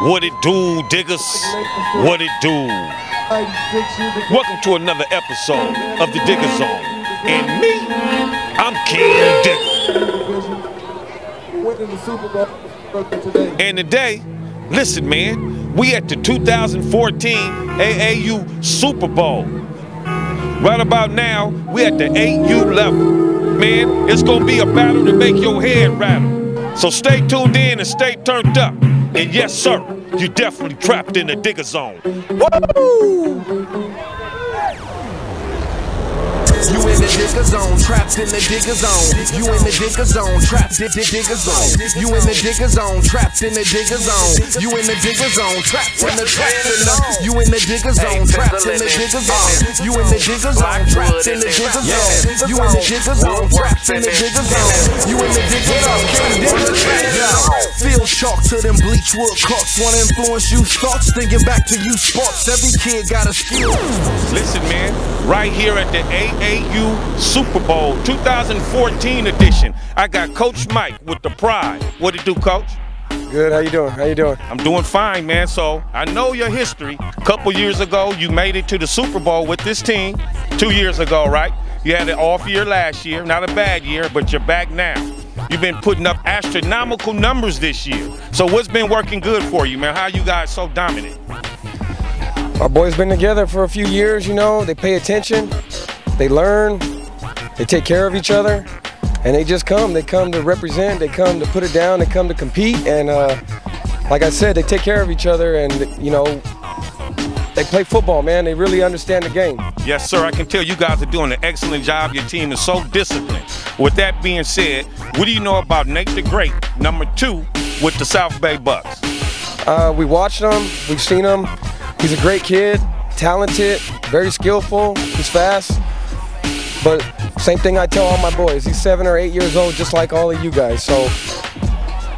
What it do, diggers? What it do? Welcome to another episode of the DiggaZone. And me, I'm King Digga. And today, listen, man, we at the 2014 AAU Super Bowl. Right about now, we at the AAU level. Man, it's gonna be a battle to make your head rattle. So stay tuned in and stay turned up. And yes, sir, you're definitely trapped in the DiggaZone. Woo! You in the DiggaZone, trapped in the DiggaZone. You in the DiggaZone, trapped in the DiggaZone. You in the DiggaZone, trapped in the DiggaZone. You in the DiggaZone, trapped in the You in the DiggaZone, trapped in the DiggaZone. You in the DiggaZone, trapped in the DiggaZone. You in the DiggaZone, trapped in the DiggaZone. You in the DiggaZone, feel chalk to them bleachwood cups. Wanna influence you thoughts, thinking back to you sports. Every kid got a skill. Listen, man, right here at the AAU Super Bowl 2014 edition, I got Coach Mike with the Pride. What it do, Coach? Good, how you doing? How you doing? I'm doing fine, man. So I know your history. A couple years ago, you made it to the Super Bowl with this team. 2 years ago, right? You had an off year last year, not a bad year, but you're back now. You've been putting up astronomical numbers this year. So what's been working good for you, man? How you guys so dominant? Our boys been together for a few years, you know. They pay attention, they learn, they take care of each other, and they just come. They come to represent, they come to put it down, they come to compete, and like I said, they take care of each other, and you know, they play football, man. They really understand the game. Yes, sir. I can tell you guys are doing an excellent job. Your team is so disciplined. With that being said, what do you know about Nate the Great, #2, with the South Bay Bucks? We watched him, we've seen him. He's a great kid, talented, very skillful, he's fast. But same thing I tell all my boys, he's 7 or 8 years old just like all of you guys. So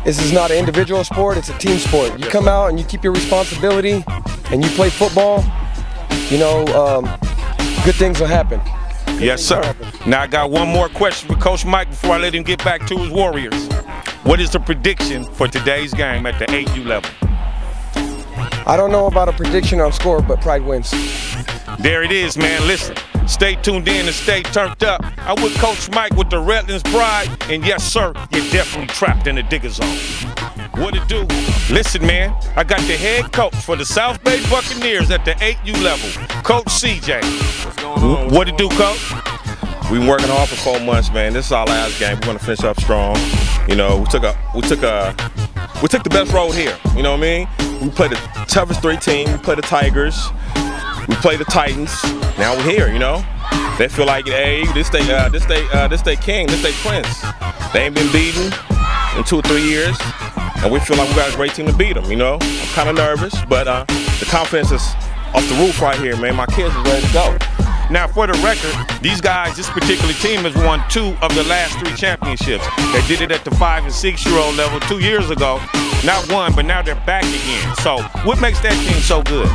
this is not an individual sport, it's a team sport. You come out and you keep your responsibility and you play football, you know, good things will happen. Yes, sir. Now I got one more question for Coach Mike before I let him get back to his Warriors. What is the prediction for today's game at the AAU level? I don't know about a prediction on score, but Pride wins. There it is, man. Listen, stay tuned in and stay turned up. I'm with Coach Mike with the Redlands Pride, and yes, sir, you're definitely trapped in the DiggaZone. What it do? Listen, man, I got the head coach for the South Bay Buccaneers at the AAU level, Coach CJ. What's going on? What it do, Coach? We've been working hard for 4 months, man. This is our last game. We're gonna finish up strong. You know, we took the best road here. You know what I mean? We played the toughest 3 team. We played the Tigers. We played the Titans. Now we're here. You know, they feel like, hey, this they king, this they prince. They ain't been beaten in 2 or 3 years, and we feel like we got a great team to beat them. You know, I'm kind of nervous, but the confidence is off the roof right here, man. My kids are ready to go. Now, for the record, these guys, this particular team has won 2 of the last 3 championships. They did it at the 5- and 6-year-old level 2 years ago. Not one, but now they're back again. So, what makes that team so good?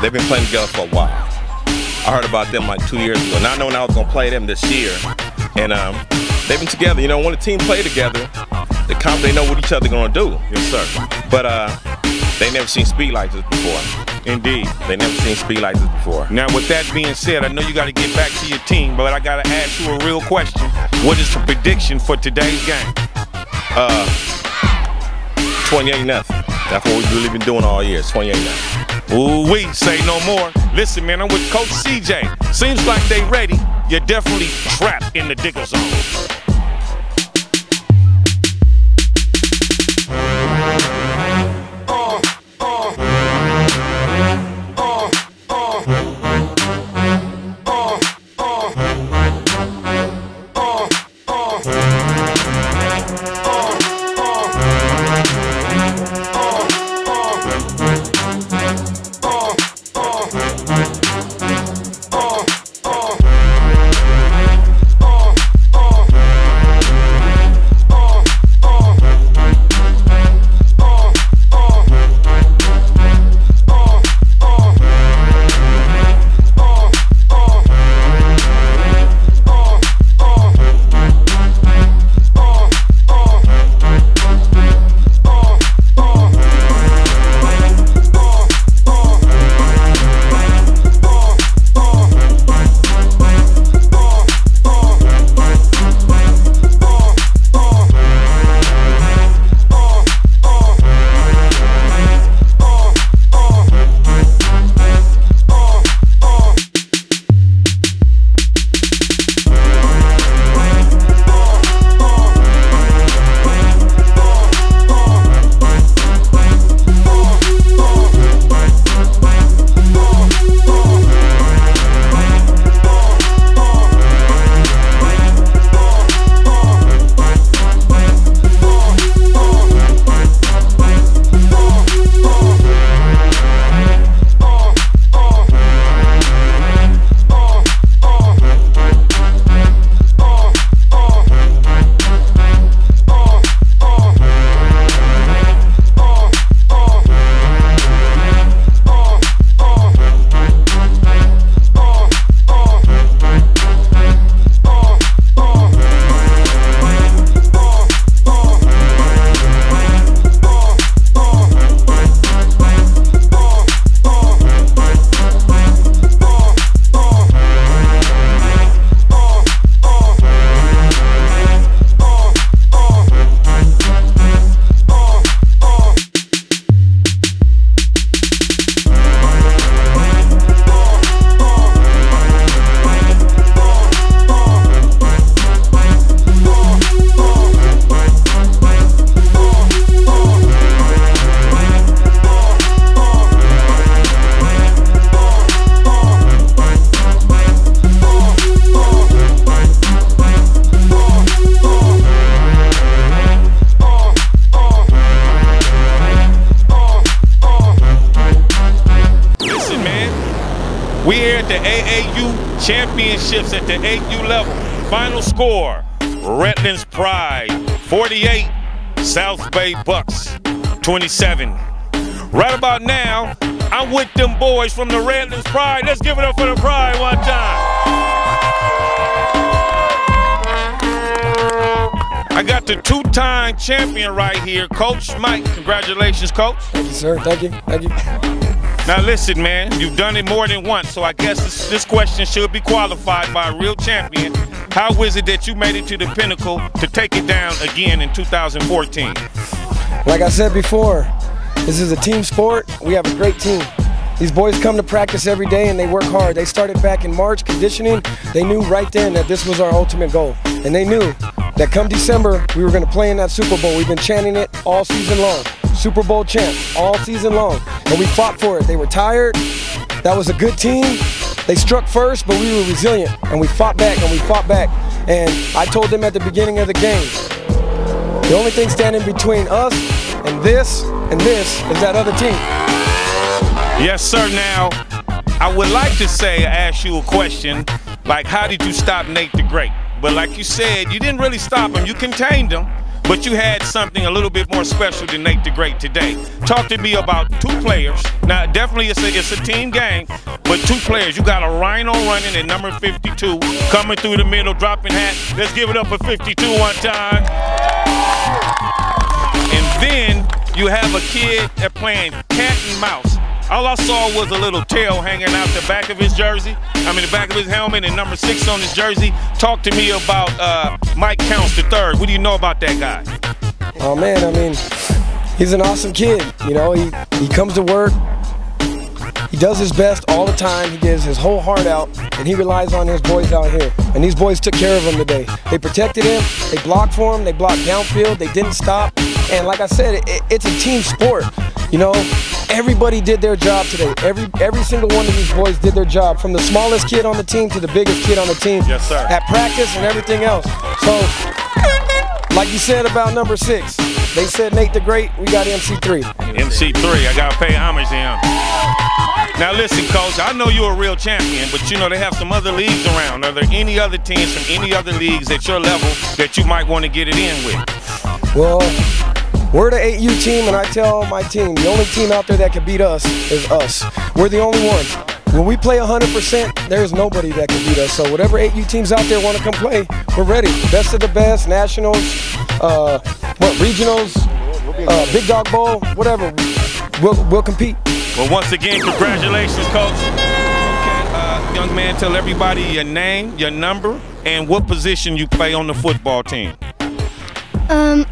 They've been playing together for a while. I heard about them like 2 years ago, not knowing I was gonna play them this year. And they've been together. You know, when a team play together, they know what each other gonna do. Yes, sir. But they never seen speed like this before. Indeed. They never seen speed like this before. Now, with that being said, I know you got to get back to your team, but I got to ask you a real question. What is the prediction for today's game? 28-0. That's what we've really been doing all year, 28-0. Ooh, we say no more. Listen, man, I'm with Coach CJ. Seems like they ready. You're definitely trapped in the DiggaZone. championships at the AAU level. Final score, Redlands Pride 48, South Bay Bucks 27. Right about now, I'm with them boys from the Redlands Pride. Let's give it up for the Pride one time. I got the two-time champion right here, Coach Mike. Congratulations, Coach. Thank you, sir. Thank you. Thank you. Now listen, man, you've done it more than once, so I guess this question should be qualified by a real champion. How is it that you made it to the pinnacle to take it down again in 2014? Like I said before, this is a team sport. We have a great team. These boys come to practice every day and they work hard. They started back in March conditioning. They knew right then that this was our ultimate goal. And they knew that come December, we were going to play in that Super Bowl. We've been chanting it all season long. Super Bowl champs all season long. And we fought for it. They were tired. That was a good team. They struck first, but we were resilient. And we fought back and we fought back. And I told them at the beginning of the game, the only thing standing between us and this is that other team. Yes, sir. Now, I would like to ask you a question, like how did you stop Nate the Great? But like you said, you didn't really stop him. You contained him, but you had something a little bit more special than Nate the Great today. Talk to me about two players. Now, definitely it's a team game, but two players. You got a Rhino running at number 52, coming through the middle, dropping hat. Let's give it up for 52 one time. And then you have a kid that playing cat and mouse. All I saw was a little tail hanging out the back of his jersey. The back of his helmet and number 6 on his jersey. Talk to me about Mike Counts III. What do you know about that guy? Oh man, he's an awesome kid. You know, he comes to work. He does his best all the time. He gives his whole heart out, and he relies on his boys out here. And these boys took care of him today. They protected him. They blocked for him. They blocked downfield. They didn't stop. And like I said, it's a team sport. You know, everybody did their job today. Every single one of these boys did their job, from the smallest kid on the team to the biggest kid on the team. Yes, sir. At practice and everything else. So, like you said about number 6, they said Nate the Great, we got MC3. MC3, I gotta pay homage to him. Now listen, Coach, I know you're a real champion, but you know they have some other leagues around. Are there any other teams from any other leagues at your level that you might want to get it in with? Well, we're the AAU team, and I tell my team, the only team out there that can beat us is us. We're the only ones. When we play 100%, there's nobody that can beat us. So whatever AAU teams out there want to come play, we're ready. Best of the best, nationals, regionals, Big Dog Bowl, whatever. We'll compete. Well, once again, congratulations, Coach. Okay, young man, tell everybody your name, your number, and what position you play on the football team.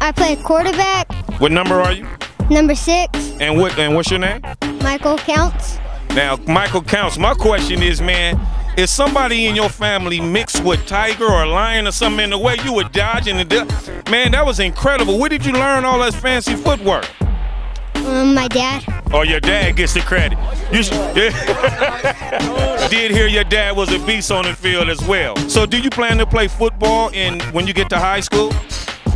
I play quarterback. What number are you? Number 6. And what's your name? Michael Counts. Now, Michael Counts. My question is, man, is somebody in your family mixed with tiger or lion or something in the way you were dodging? Man, that was incredible. Where did you learn all that fancy footwork? My dad. Oh, your dad gets the credit. You did hear your dad was a beast on the field as well. So do you plan to play football when you get to high school?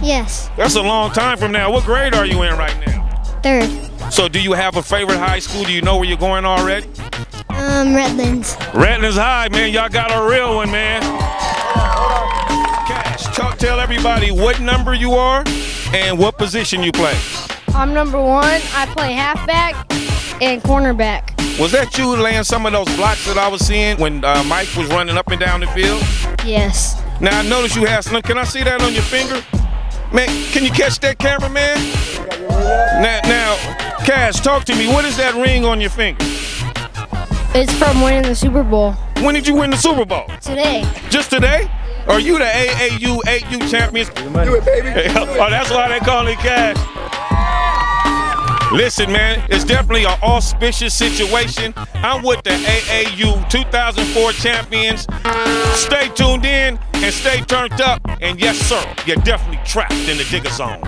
Yes. That's a long time from now. What grade are you in right now? 3rd. So do you have a favorite high school? Do you know where you're going already? Redlands. Redlands High, man. Y'all got a real one, man. Cash, tell everybody what number you are and what position you play. I'm number 1. I play halfback and cornerback. Was that you laying some of those blocks that I was seeing when Mike was running up and down the field? Yes. Now, I noticed you have some. Can I see that on your finger? Man, can you catch that, cameraman? Now, Cash, talk to me. What is that ring on your finger? It's from winning the Super Bowl. When did you win the Super Bowl? Today. Just today? Are you the AAU champions? Do it, baby. Oh, that's why they call it Cash. Listen, man, it's definitely an auspicious situation. I'm with the AAU 2004 champions. Stay tuned in and stay turned up. And yes, sir, you're definitely trapped in the DiggaZone.